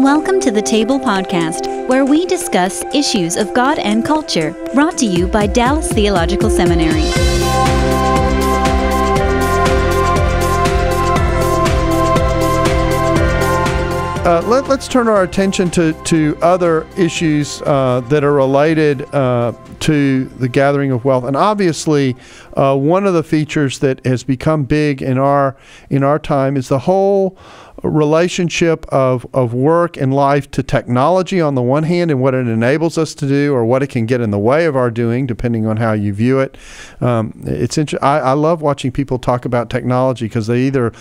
Welcome to the Table Podcast, where we discuss issues of God and culture, brought to you by Dallas Theological Seminary. Let's turn our attention to other issues that are related to the gathering of wealth. And obviously, one of the features that has become big in our time is the whole relationship of work and life to technology on the one hand, and what it enables us to do or what it can get in the way of our doing, depending on how you view it. It's I love watching people talk about technology, because they either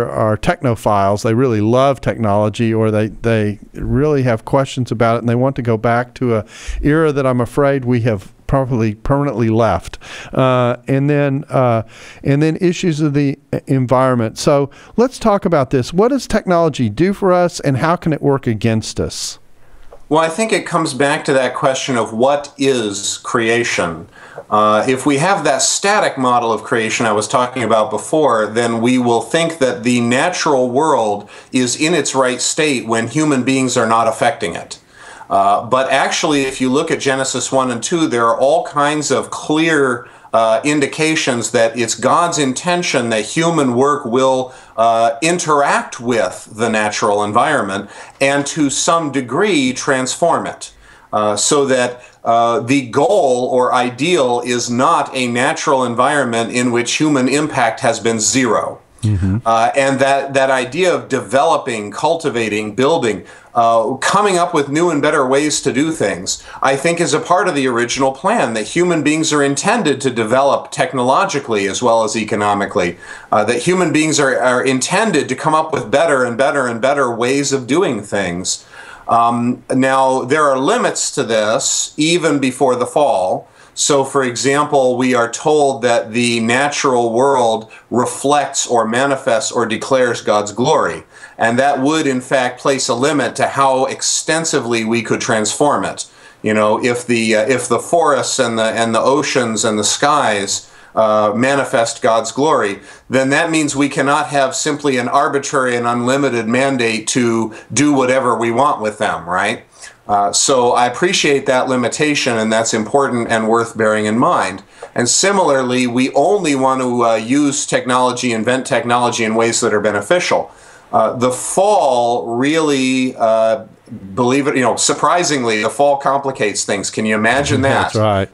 are technophiles, they really love technology, or they really have questions about it and they want to go back to a era that I'm afraid we have probably permanently left, and then issues of the environment. So let's talk about this. What does technology do for us, and how can it work against us? Well, I think it comes back to that question of what is creation. If we have that static model of creation I was talking about before, then we will think that the natural world is in its right state when human beings are not affecting it. But actually, if you look at Genesis 1 and 2, there are all kinds of clear indications that it's God's intention that human work will interact with the natural environment and to some degree transform it. So that the goal or ideal is not a natural environment in which human impact has been zero. Mm-hmm. And that idea of developing, cultivating, building, coming up with new and better ways to do things, I think is a part of the original plan, that human beings are intended to develop technologically as well as economically, that human beings are intended to come up with better and better and better ways of doing things. Now, there are limits to this even before the fall. So, for example, we are told that the natural world reflects or manifests or declares God's glory. And that would, in fact, place a limit to how extensively we could transform it. You know, if the forests and the oceans and the skies manifest God's glory, then that means we cannot have simply an arbitrary and unlimited mandate to do whatever we want with them, right? So I appreciate that limitation, and that's important and worth bearing in mind. And similarly, we only want to use technology, invent technology in ways that are beneficial. The fall really, surprisingly, the fall complicates things. Can you imagine that? That's right.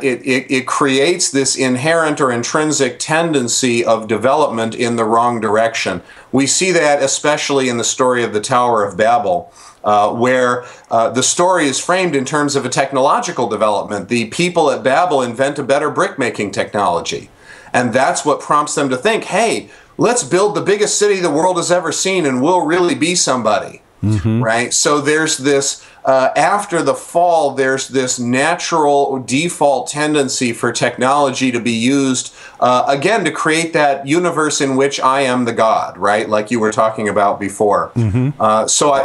It creates this inherent or intrinsic tendency of development in the wrong direction. We see that especially in the story of the Tower of Babel. Where the story is framed in terms of a technological development. The people at Babel invent a better brick-making technology. And that's what prompts them to think, hey, let's build the biggest city the world has ever seen and we'll really be somebody. Mm-hmm. Right? So there's this, after the fall, there's this natural default tendency for technology to be used, again, to create that universe in which I am the God, right? Like you were talking about before. Mm-hmm.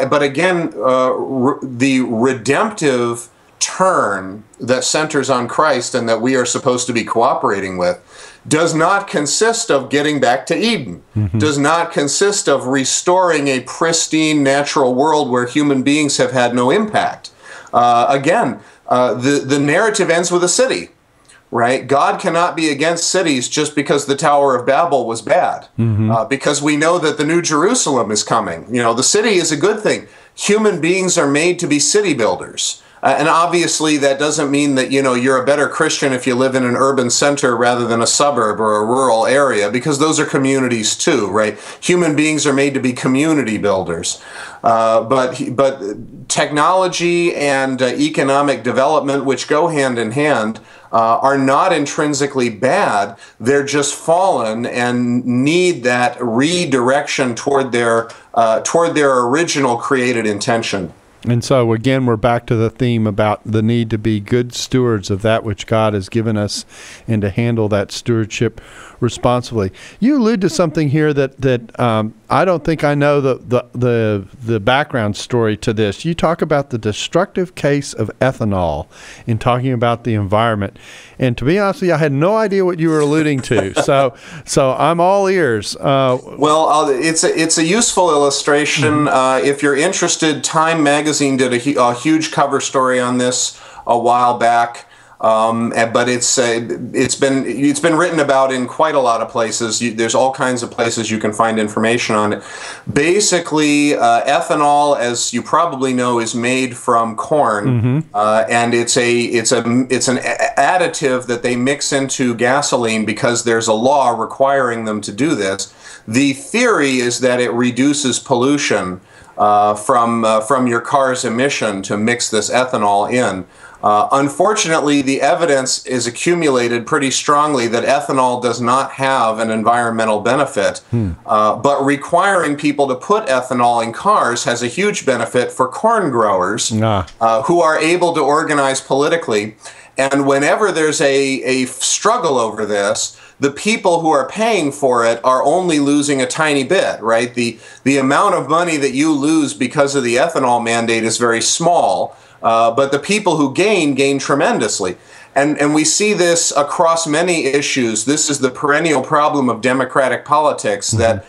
But again, the redemptive turn that centers on Christ and that we are supposed to be cooperating with does not consist of getting back to Eden, mm-hmm. does not consist of restoring a pristine natural world where human beings have had no impact. The narrative ends with a city, right? God cannot be against cities just because the Tower of Babel was bad, mm-hmm. Because we know that the New Jerusalem is coming. You know, the city is a good thing. Human beings are made to be city builders. And obviously that doesn't mean that, you know, you're a better Christian if you live in an urban center rather than a suburb or a rural area, because those are communities too, right? Human beings are made to be community builders. But technology and economic development, which go hand in hand, are not intrinsically bad. They're just fallen and need that redirection toward their original created intention. And so, again, we're back to the theme about the need to be good stewards of that which God has given us and to handle that stewardship responsibly. You allude to something here that I don't think I know the background story to this. You talk about the destructive case of ethanol in talking about the environment. And to be honest with you, I had no idea what you were alluding to. So I'm all ears. It's a useful illustration. If you're interested, Time Magazine did a huge cover story on this a while back. But it's been written about in quite a lot of places. There's all kinds of places you can find information on it. Basically, ethanol, as you probably know, is made from corn, and it's an additive that they mix into gasoline because there's a law requiring them to do this. The theory is that it reduces pollution from your car's emission to mix this ethanol in. Unfortunately, the evidence is accumulated pretty strongly that ethanol does not have an environmental benefit, but requiring people to put ethanol in cars has a huge benefit for corn growers who are able to organize politically. And whenever there's a struggle over this, the people who are paying for it are only losing a tiny bit, right? The amount of money that you lose because of the ethanol mandate is very small. But the people who gain tremendously. And we see this across many issues. This is the perennial problem of democratic politics, that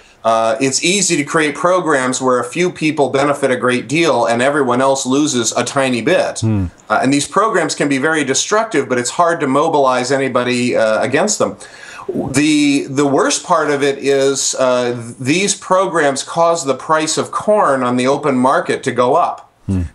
it's easy to create programs where a few people benefit a great deal and everyone else loses a tiny bit. And these programs can be very destructive, but it's hard to mobilize anybody against them. The worst part of it is these programs cause the price of corn on the open market to go up.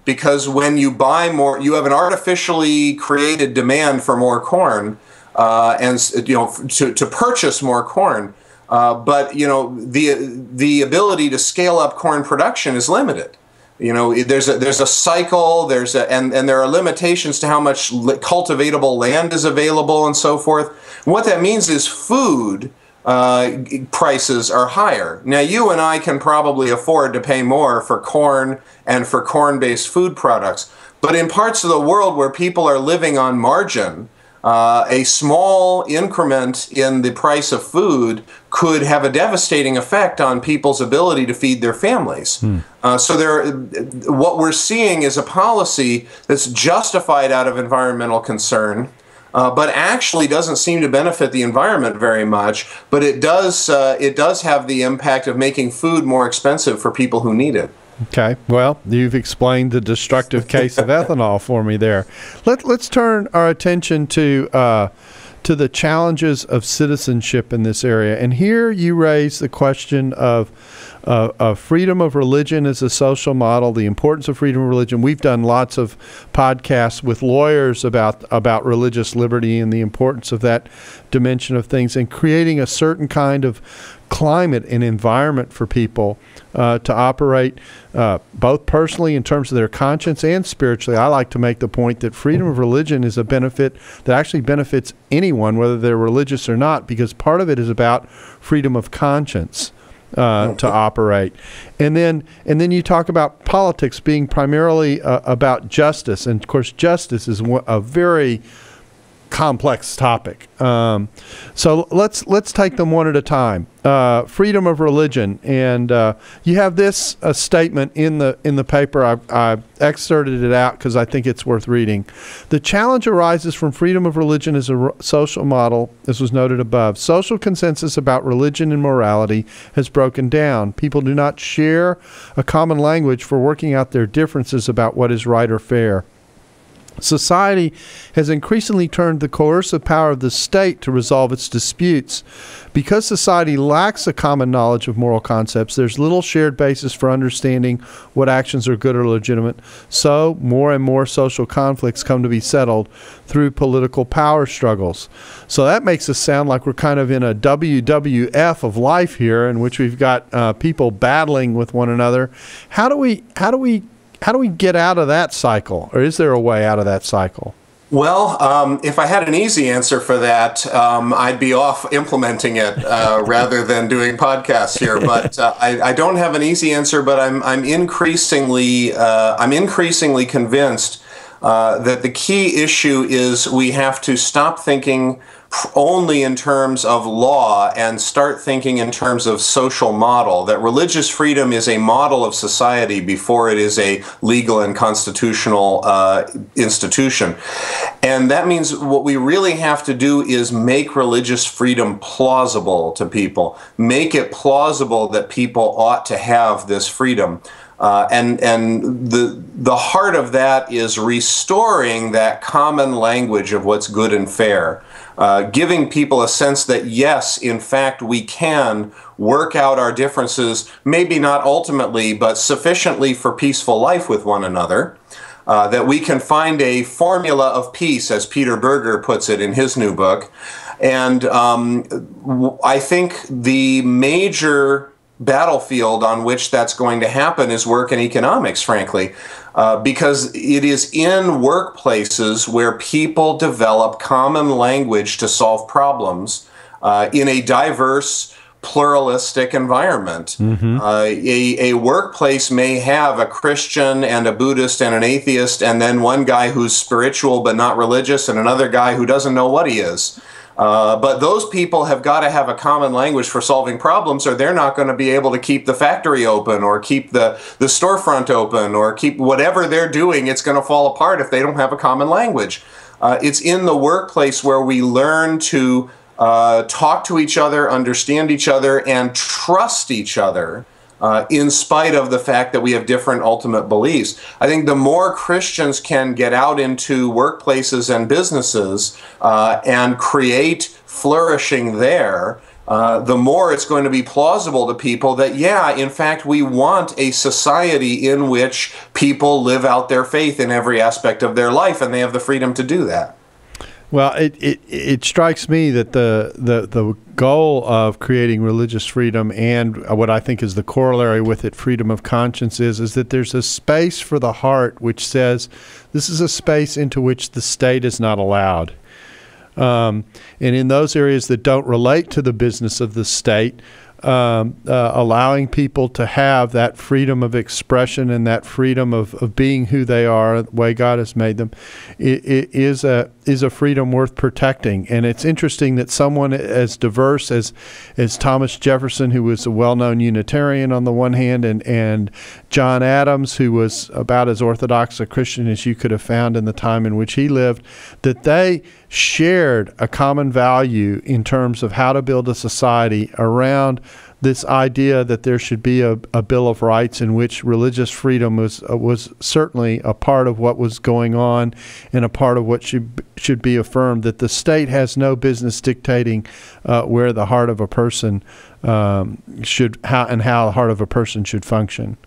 Because when you buy more, you have an artificially created demand for more corn, and to purchase more corn. But the ability to scale up corn production is limited. There's a cycle. And there are limitations to how much cultivatable land is available and so forth. And what that means is food prices are higher. Now, you and I can probably afford to pay more for corn and for corn-based food products. But in parts of the world where people are living on margin, a small increment in the price of food could have a devastating effect on people's ability to feed their families. What we're seeing is a policy that's justified out of environmental concern, but actually doesn't seem to benefit the environment very much. But it does have the impact of making food more expensive for people who need it. Okay, well, you've explained the destructive case of ethanol for me there. Let's turn our attention to the challenges of citizenship in this area. And here you raise the question of freedom of religion as a social model, the importance of freedom of religion. We've done lots of podcasts with lawyers about religious liberty and the importance of that dimension of things, and creating a certain kind of climate and environment for people to operate both personally in terms of their conscience and spiritually. I like to make the point that freedom of religion is a benefit that actually benefits anyone, whether they're religious or not, because part of it is about freedom of conscience to operate. And then you talk about politics being primarily about justice, and of course justice is a very complex topic. So let's take them one at a time. Freedom of religion, and you have this statement in the paper. I excerpted it out because I think it's worth reading. The challenge arises from freedom of religion as a social model, as was noted above. Social consensus about religion and morality has broken down. People do not share a common language for working out their differences about what is right or fair. Society has increasingly turned the coercive power of the state to resolve its disputes. Because society lacks a common knowledge of moral concepts, there's little shared basis for understanding what actions are good or legitimate. So, more and more social conflicts come to be settled through political power struggles. So that makes us sound like we're kind of in a WWF of life here, in which we've got people battling with one another. How do we get out of that cycle, or is there a way out of that cycle? Well, if I had an easy answer for that, I'd be off implementing it rather than doing podcasts here. But I don't have an easy answer. But I'm increasingly convinced that the key issue is we have to stop thinking only in terms of law and start thinking in terms of social model, that religious freedom is a model of society before it is a legal and constitutional institution. And that means what we really have to do is make religious freedom plausible to people, make it plausible that people ought to have this freedom. And the heart of that is restoring that common language of what's good and fair, giving people a sense that yes, in fact, we can work out our differences, maybe not ultimately, but sufficiently for peaceful life with one another, that we can find a formula of peace, as Peter Berger puts it in his new book. And I think the major battlefield on which that's going to happen is work and economics, frankly, because it is in workplaces where people develop common language to solve problems in a diverse, pluralistic environment. Mm-hmm. A workplace may have a Christian and a Buddhist and an atheist, and then one guy who's spiritual but not religious, and another guy who doesn't know what he is. But those people have got to have a common language for solving problems, or they're not going to be able to keep the factory open, or keep the storefront open, or keep whatever they're doing. It's going to fall apart if they don't have a common language. It's in the workplace where we learn to talk to each other, understand each other, and trust each other. In spite of the fact that we have different ultimate beliefs. I think the more Christians can get out into workplaces and businesses and create flourishing there, the more it's going to be plausible to people that, yeah, in fact, we want a society in which people live out their faith in every aspect of their life, and they have the freedom to do that. Well, it strikes me that the goal of creating religious freedom, and what I think is the corollary with it, freedom of conscience, is that there's a space for the heart which says this is a space into which the state is not allowed. And in those areas that don't relate to the business of the state, allowing people to have that freedom of expression and that freedom of being who they are, the way God has made them, is a freedom worth protecting. And it's interesting that someone as diverse as Thomas Jefferson, who was a well-known Unitarian on the one hand, and John Adams, who was about as orthodox a Christian as you could have found in the time in which he lived, that they shared a common value in terms of how to build a society around this idea that there should be a Bill of Rights in which religious freedom was certainly a part of what was going on and a part of what should be affirmed, that the state has no business dictating where the heart of a person how the heart of a person should function.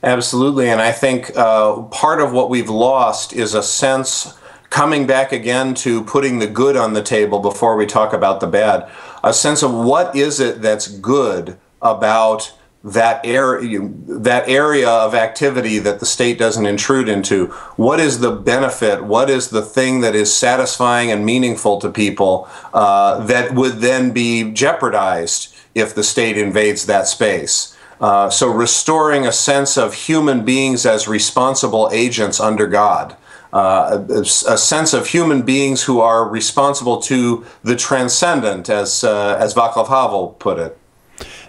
Absolutely, and I think part of what we've lost is a sense, coming back again to putting the good on the table before we talk about the bad, a sense of what is it that's good about that area of activity that the state doesn't intrude into. What is the benefit? What is the thing that is satisfying and meaningful to people that would then be jeopardized if the state invades that space? So restoring a sense of human beings as responsible agents under God. A sense of human beings who are responsible to the transcendent, as Václav Havel put it.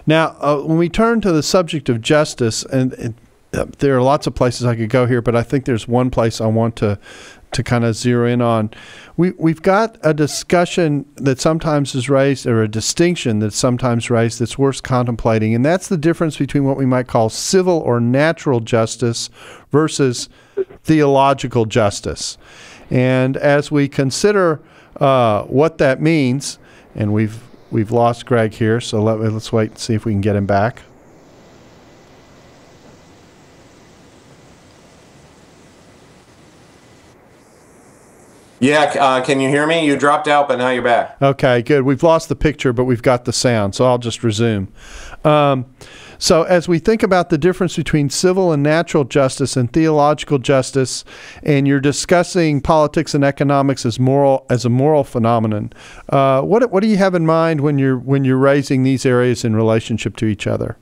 Now, when we turn to the subject of justice, and there are lots of places I could go here, but I think there's one place I want to kind of zero in on. We've got a discussion that sometimes is raised, or a distinction that's sometimes raised, that's worth contemplating, and that's the difference between what we might call civil or natural justice versus theological justice. And as we consider what that means, and we've lost Greg here, so let's wait and see if we can get him back. Yeah, can you hear me? You dropped out, but now you're back. Okay, good. We've lost the picture, but we've got the sound, so I'll just resume. So as we think about the difference between civil and natural justice and theological justice, and you're discussing politics and economics as a moral phenomenon, what do you have in mind when you're raising these areas in relationship to each other?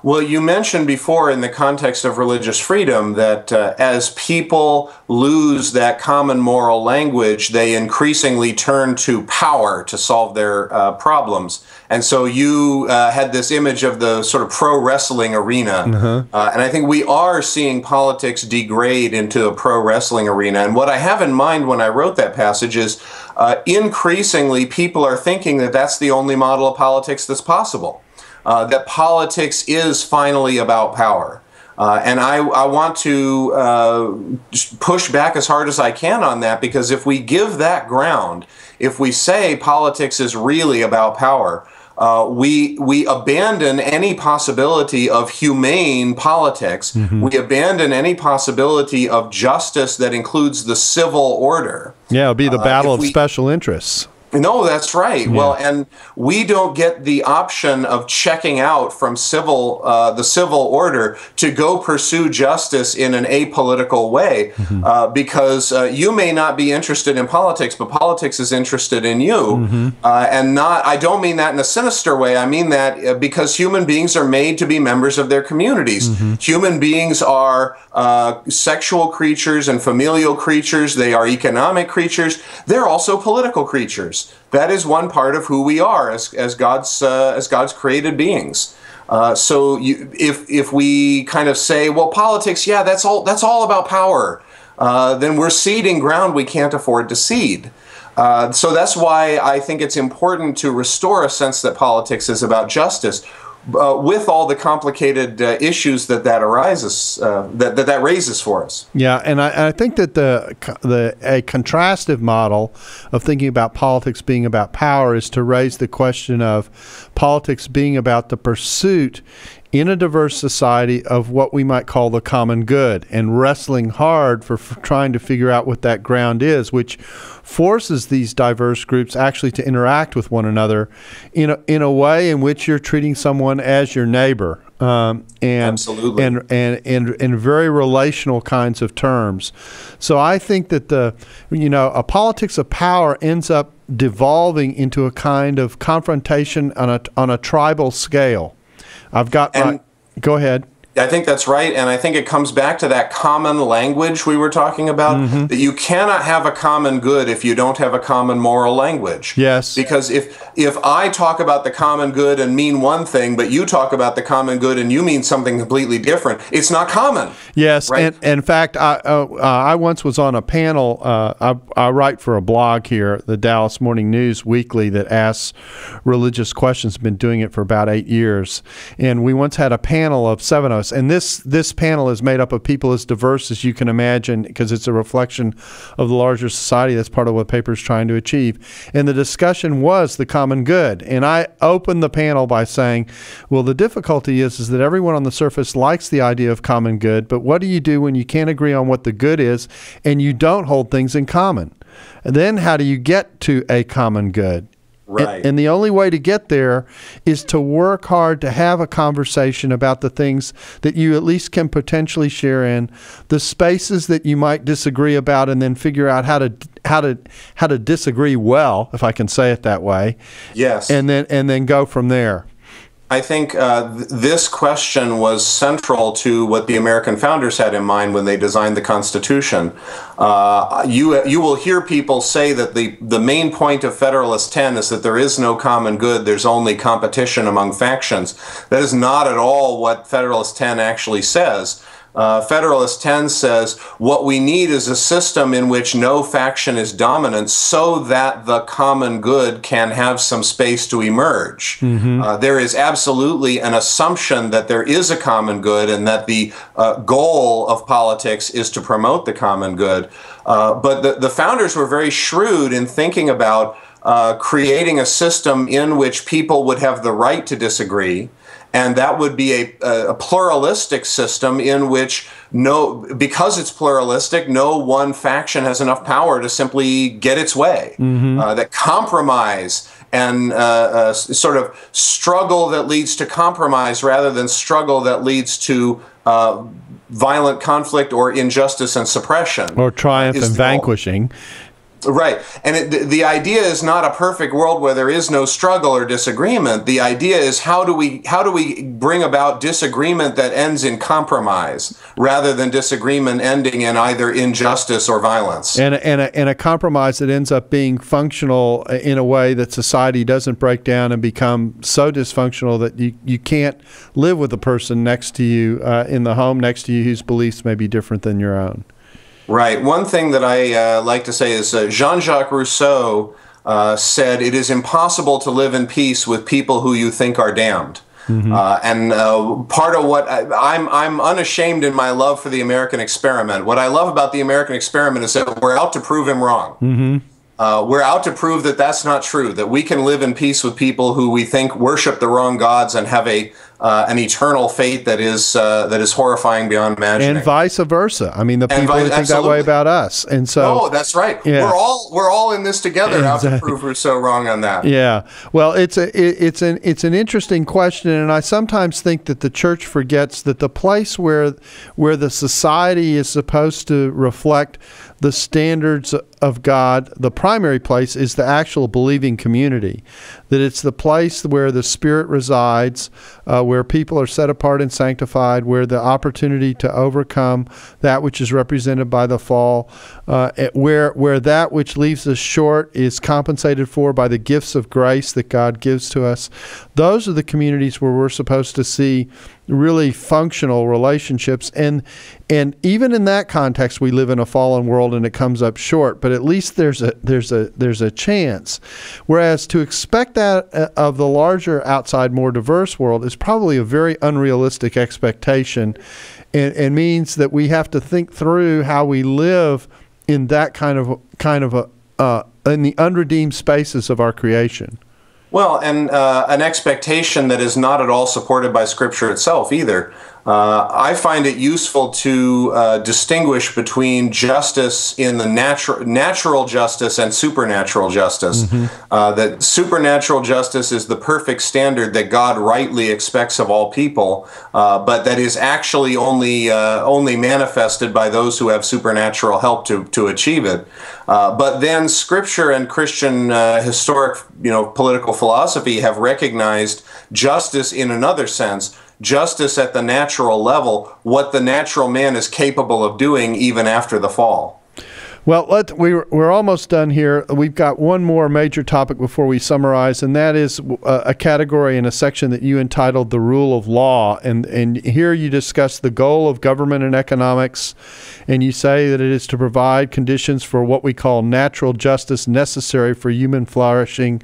Well, you mentioned before in the context of religious freedom that as people lose that common moral language, they increasingly turn to power to solve their problems. And so you had this image of the sort of pro wrestling arena. And I think we are seeing politics degrade into a pro wrestling arena. And what I have in mind when I wrote that passage is increasingly people are thinking that that's the only model of politics that's possible. That politics is finally about power. And I want to just push back as hard as I can on that, because if we give that ground, if we say politics is really about power, we abandon any possibility of humane politics. We abandon any possibility of justice that includes the civil order. Yeah, it'll be the battle of special interests. No, that's right. Yeah. Well, and we don't get the option of checking out from the civil order to go pursue justice in an apolitical way, because you may not be interested in politics, but politics is interested in you. And I don't mean that in a sinister way. I mean that because human beings are made to be members of their communities. Human beings are sexual creatures and familial creatures. They are economic creatures. They're also political creatures. That is one part of who we are as God's created beings. So if we kind of say, well, politics, yeah, that's all about power, then we're ceding ground we can't afford to cede. So that's why I think it's important to restore a sense that politics is about justice, with all the complicated issues that arises, that raises for us. Yeah, and I think that a contrastive model of thinking about politics being about power is to raise the question of politics being about the pursuit in a diverse society of what we might call the common good, and wrestling hard for trying to figure out what that ground is, which forces these diverse groups actually to interact with one another in a way in which you're treating someone as your neighbor, Absolutely. and in very relational kinds of terms. So I think that a politics of power ends up devolving into a kind of confrontation on a tribal scale. Go ahead. I think that's right, and I think it comes back to that common language we were talking about, that you cannot have a common good if you don't have a common moral language. Yes. Because if I talk about the common good and mean one thing, but you talk about the common good and you mean something completely different, it's not common. Yes, right? And in fact, I once was on a panel. I write for a blog here, the Dallas Morning News Weekly, that asks religious questions. I've been doing it for about 8 years. And we once had a panel of 7 of us. And this panel is made up of people as diverse as you can imagine, because it's a reflection of the larger society. That's part of what the paper is trying to achieve. And the discussion was the common good. And I opened the panel by saying, well, the difficulty is that everyone on the surface likes the idea of common good, but what do you do when you can't agree on what the good is and you don't hold things in common? And then how do you get to a common good? Right. And the only way to get there is to work hard to have a conversation about the things that you at least can potentially share in, the spaces that you might disagree about, and then figure out how to disagree well, if I can say it that way. Yes. And then go from there. I think this question was central to what the American founders had in mind when they designed the Constitution. You will hear people say that the main point of Federalist 10 is that there is no common good, there's only competition among factions. That is not at all what Federalist 10 actually says. Federalist 10 says what we need is a system in which no faction is dominant so that the common good can have some space to emerge. There is absolutely an assumption that there is a common good and that the goal of politics is to promote the common good. But the founders were very shrewd in thinking about creating a system in which people would have the right to disagree. And that would be a pluralistic system in which because it's pluralistic, no one faction has enough power to simply get its way. That compromise and sort of struggle that leads to compromise rather than struggle that leads to violent conflict or injustice and suppression. Or triumph and vanquishing. Right. And the idea is not a perfect world where there is no struggle or disagreement. The idea is how do we bring about disagreement that ends in compromise rather than disagreement ending in either injustice or violence. And a compromise that ends up being functional in a way that society doesn't break down and become so dysfunctional that you can't live with the person next to you in the home next to you whose beliefs may be different than your own. Right. One thing that I like to say is Jean-Jacques Rousseau said, "It is impossible to live in peace with people who you think are damned." And part of what I'm unashamed in my love for the American experiment. What I love about the American experiment is that we're out to prove him wrong. We're out to prove that that's not true, that we can live in peace with people who we think worship the wrong gods and have an eternal fate that is horrifying beyond imagining. And vice versa. I mean, the people who think that way about us. And so, oh, that's right. Yeah. We're all in this together. Exactly. Out to prove Rousseau wrong on that. Yeah. Well, it's an interesting question, and I sometimes think that the church forgets that the place where the society is supposed to reflect the standards of God, the primary place is the actual believing community. That it's the place where the Spirit resides, where people are set apart and sanctified, where the opportunity to overcome that which is represented by the fall, where that which leaves us short is compensated for by the gifts of grace that God gives to us. Those are the communities where we're supposed to see really functional relationships, and even in that context, we live in a fallen world and it comes up short. But at least there's a chance. Whereas to expect that of the larger, outside, more diverse world is probably a very unrealistic expectation, and means that we have to think through how we live in that kind of in the unredeemed spaces of our creation. Well, and an expectation that is not at all supported by Scripture itself either. I find it useful to distinguish between justice in the natural justice and supernatural justice. That supernatural justice is the perfect standard that God rightly expects of all people, but that is actually only manifested by those who have supernatural help to achieve it. But then Scripture and Christian historic, political philosophy have recognized justice in another sense. Justice at the natural level, what the natural man is capable of doing even after the fall. Well, we're almost done here. We've got one more major topic before we summarize, and that is a category in a section that you entitled The Rule of Law. And here you discuss the goal of government and economics, and you say that it is to provide conditions for what we call natural justice necessary for human flourishing.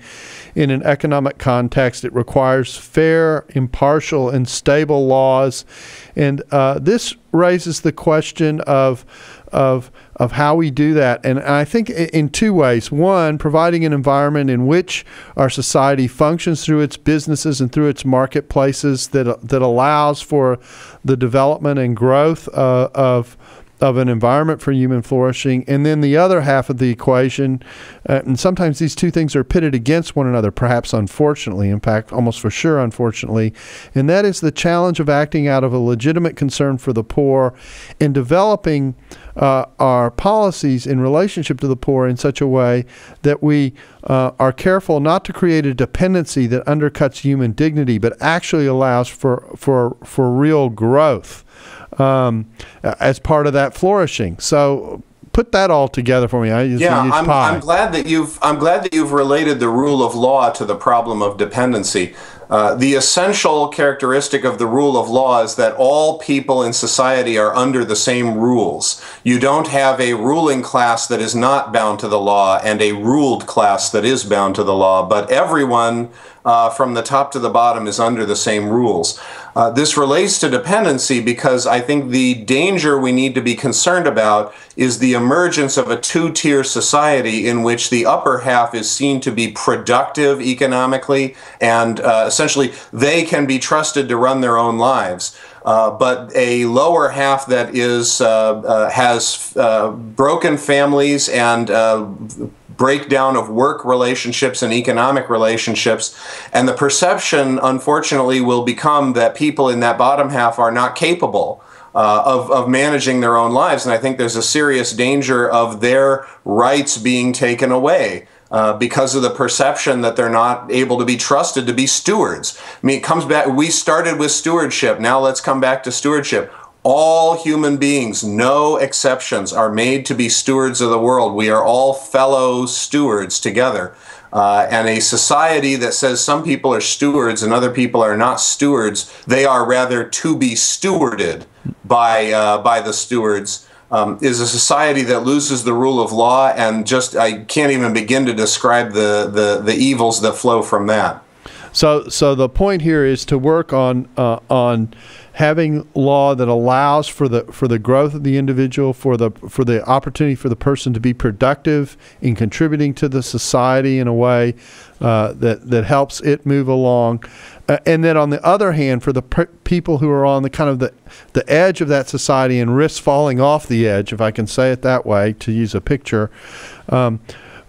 In an economic context, it requires fair, impartial, and stable laws. And this raises the question of how we do that. And I think in two ways. One, providing an environment in which our society functions through its businesses and through its marketplaces that allows for the development and growth of an environment for human flourishing. And then the other half of the equation, and sometimes these two things are pitted against one another, perhaps unfortunately, in fact, almost for sure unfortunately, and that is the challenge of acting out of a legitimate concern for the poor and developing our policies in relationship to the poor in such a way that we are careful not to create a dependency that undercuts human dignity, but actually allows for real growth as part of that flourishing. So put that all together for me. I'm glad that you've related the rule of law to the problem of dependency. The essential characteristic of the rule of law is that all people in society are under the same rules. You don't have a ruling class that is not bound to the law and a ruled class that is bound to the law, but everyone from the top to the bottom is under the same rules. This relates to dependency because I think the danger we need to be concerned about is the emergence of a two-tier society in which the upper half is seen to be productive economically and essentially they can be trusted to run their own lives. But a lower half that has broken families and breakdown of work relationships and economic relationships, and the perception, unfortunately, will become that people in that bottom half are not capable of managing their own lives. And I think there's a serious danger of their rights being taken away because of the perception that they're not able to be trusted to be stewards. I mean, it comes back, we started with stewardship. Now let's come back to stewardship. All human beings, no exceptions, are made to be stewards of the world. We are all fellow stewards together. And a society that says some people are stewards and other people are not stewards, they are rather to be stewarded by the stewards, is a society that loses the rule of law, and just I can't even begin to describe the evils that flow from that. So the point here is to work on having law that allows for the growth of the individual, for the opportunity for the person to be productive in contributing to the society in a way that helps it move along, and then on the other hand, for the people who are on the kind of the edge of that society and risk falling off the edge, if I can say it that way, to use a picture.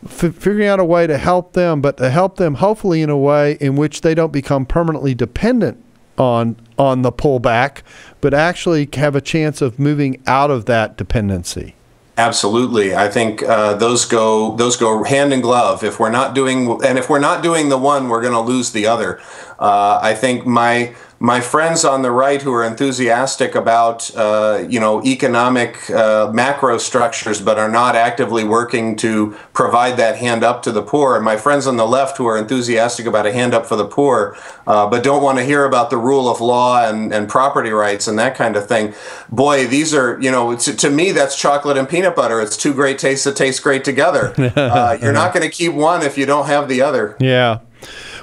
Figuring out a way to help them, but to help them hopefully in a way in which they don't become permanently dependent on the pullback, but actually have a chance of moving out of that dependency. Absolutely, I think those go hand in glove. If we're not doing the one, we're going to lose the other. I think my friends on the right who are enthusiastic about economic macro structures but are not actively working to provide that hand up to the poor, and my friends on the left who are enthusiastic about a hand up for the poor but don't want to hear about the rule of law and property rights and that kind of thing. Boy, these are, to me that's chocolate and peanut butter. It's two great tastes that taste great together. You're not going to keep one if you don't have the other. Yeah.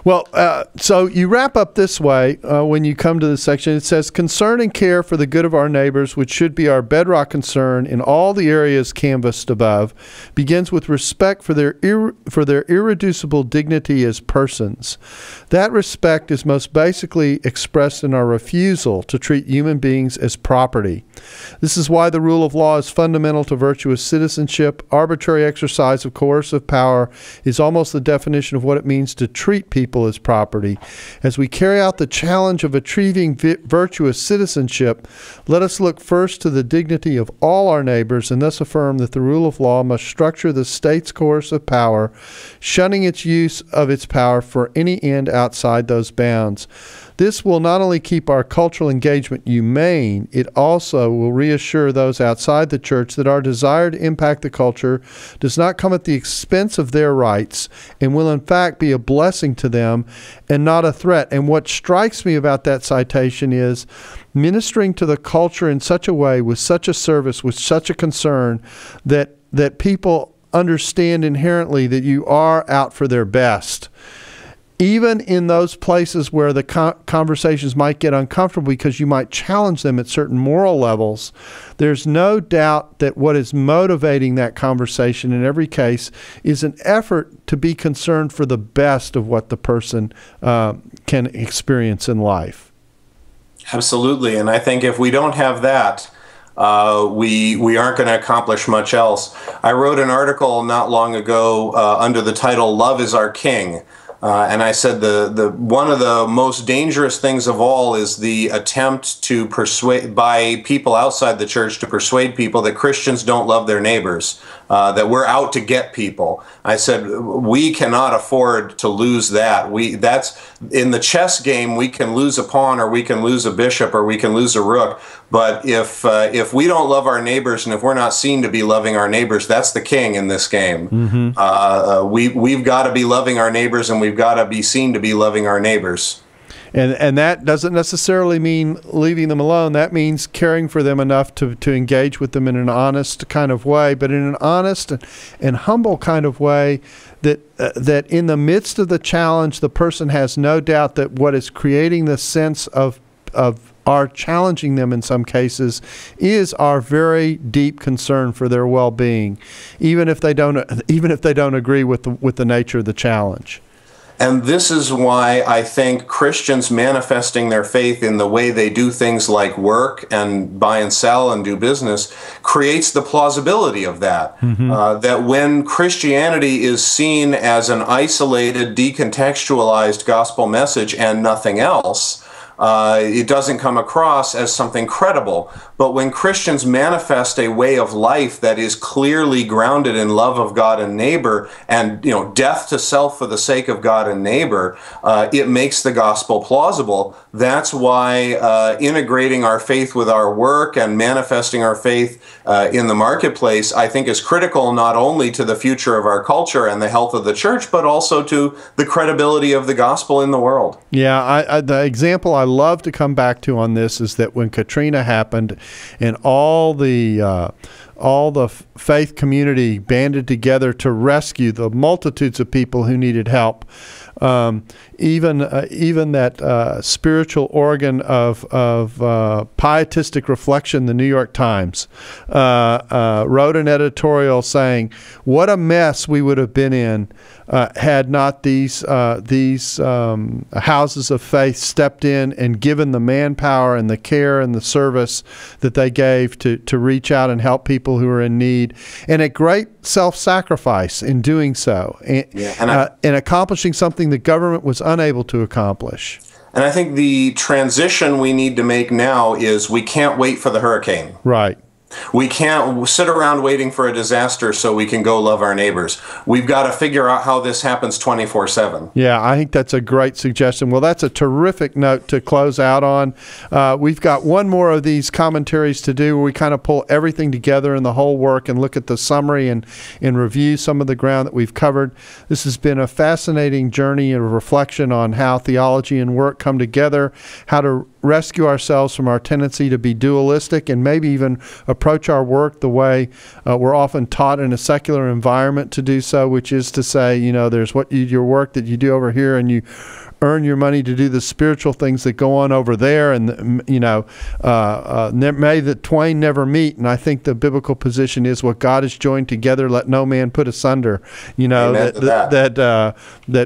Well, so you wrap up this way when you come to this section. It says, concern and care for the good of our neighbors, which should be our bedrock concern in all the areas canvassed above, begins with respect for their irreducible dignity as persons. That respect is most basically expressed in our refusal to treat human beings as property. This is why the rule of law is fundamental to virtuous citizenship. Arbitrary exercise of coercive power is almost the definition of what it means to treat people as property. As we carry out the challenge of achieving virtuous citizenship, let us look first to the dignity of all our neighbors and thus affirm that the rule of law must structure the state's coercive power, shunning its use of its power for any end outside those bounds. This will not only keep our cultural engagement humane, it also will reassure those outside the church that our desire to impact the culture does not come at the expense of their rights and will in fact be a blessing to them and not a threat. And what strikes me about that citation is ministering to the culture in such a way, with such a service, with such a concern, that people understand inherently that you are out for their best. Even in those places where the conversations might get uncomfortable because you might challenge them at certain moral levels, there's no doubt that what is motivating that conversation in every case is an effort to be concerned for the best of what the person can experience in life. Absolutely, and I think if we don't have that, we aren't going to accomplish much else. I wrote an article not long ago under the title "Love is Our King." And I said the one of the most dangerous things of all is the attempt to persuade by people outside the church to persuade people that Christians don't love their neighbors, that we're out to get people. I said we cannot afford to lose that. That's in the chess game. We can lose a pawn, or we can lose a bishop, or we can lose a rook. But if we don't love our neighbors, and if we're not seen to be loving our neighbors, that's the king in this game. Mm-hmm. We've got to be loving our neighbors, and we've got to be seen to be loving our neighbors. And that doesn't necessarily mean leaving them alone. That means caring for them enough to engage with them in an honest kind of way, but in an honest and humble kind of way that in the midst of the challenge, the person has no doubt that what is creating the sense of our challenging them in some cases is our very deep concern for their well-being, even if they don't agree with the nature of the challenge. And this is why I think Christians manifesting their faith in the way they do things like work and buy and sell and do business creates the plausibility of that. Mm-hmm. That when Christianity is seen as an isolated, decontextualized gospel message and nothing else, it doesn't come across as something credible. But when Christians manifest a way of life that is clearly grounded in love of God and neighbor, and death to self for the sake of God and neighbor, it makes the gospel plausible. That's why integrating our faith with our work and manifesting our faith in the marketplace, I think, is critical not only to the future of our culture and the health of the church, but also to the credibility of the gospel in the world. Yeah, the example I love to come back to on this is that when Katrina happened and all the faith community banded together to rescue the multitudes of people who needed help, even that spiritual organ of pietistic reflection, the New York Times, wrote an editorial saying, "What a mess we would have been in had not these houses of faith stepped in and given the manpower and the care and the service that they gave to reach out and help people who are in need, and at great self-sacrifice in doing so, and accomplishing something the government was unable to accomplish." And I think the transition we need to make now is we can't wait for the hurricane. Right. We can't sit around waiting for a disaster so we can go love our neighbors. We've got to figure out how this happens 24/7. Yeah, I think that's a great suggestion. Well, that's a terrific note to close out on. We've got one more of these commentaries to do where we kind of pull everything together in the whole work and look at the summary and review some of the ground that we've covered. This has been a fascinating journey and reflection on how theology and work come together, how to rescue ourselves from our tendency to be dualistic and maybe even approach our work the way we're often taught in a secular environment to do so, which is to say, there's your work that you do over here and you earn your money to do the spiritual things that go on over there, and may the twain never meet. And I think the biblical position is what God has joined together, let no man put asunder. That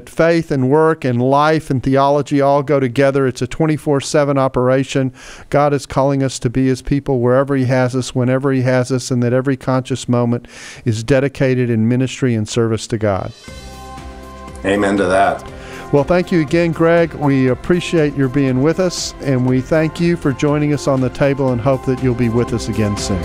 faith and work and life and theology all go together. It's a 24/7 operation. God is calling us to be His people wherever He has us, whenever He has us, and that every conscious moment is dedicated in ministry and service to God. Amen to that. Well, thank you again, Greg. We appreciate your being with us, and we thank you for joining us on the table and hope that you'll be with us again soon.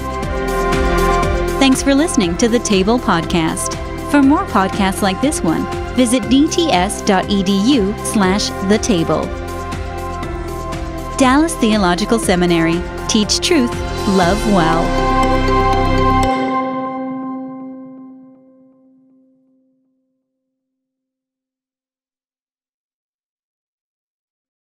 Thanks for listening to the Table Podcast. For more podcasts like this one, visit dts.edu/thetable. Dallas Theological Seminary. Teach truth, love well.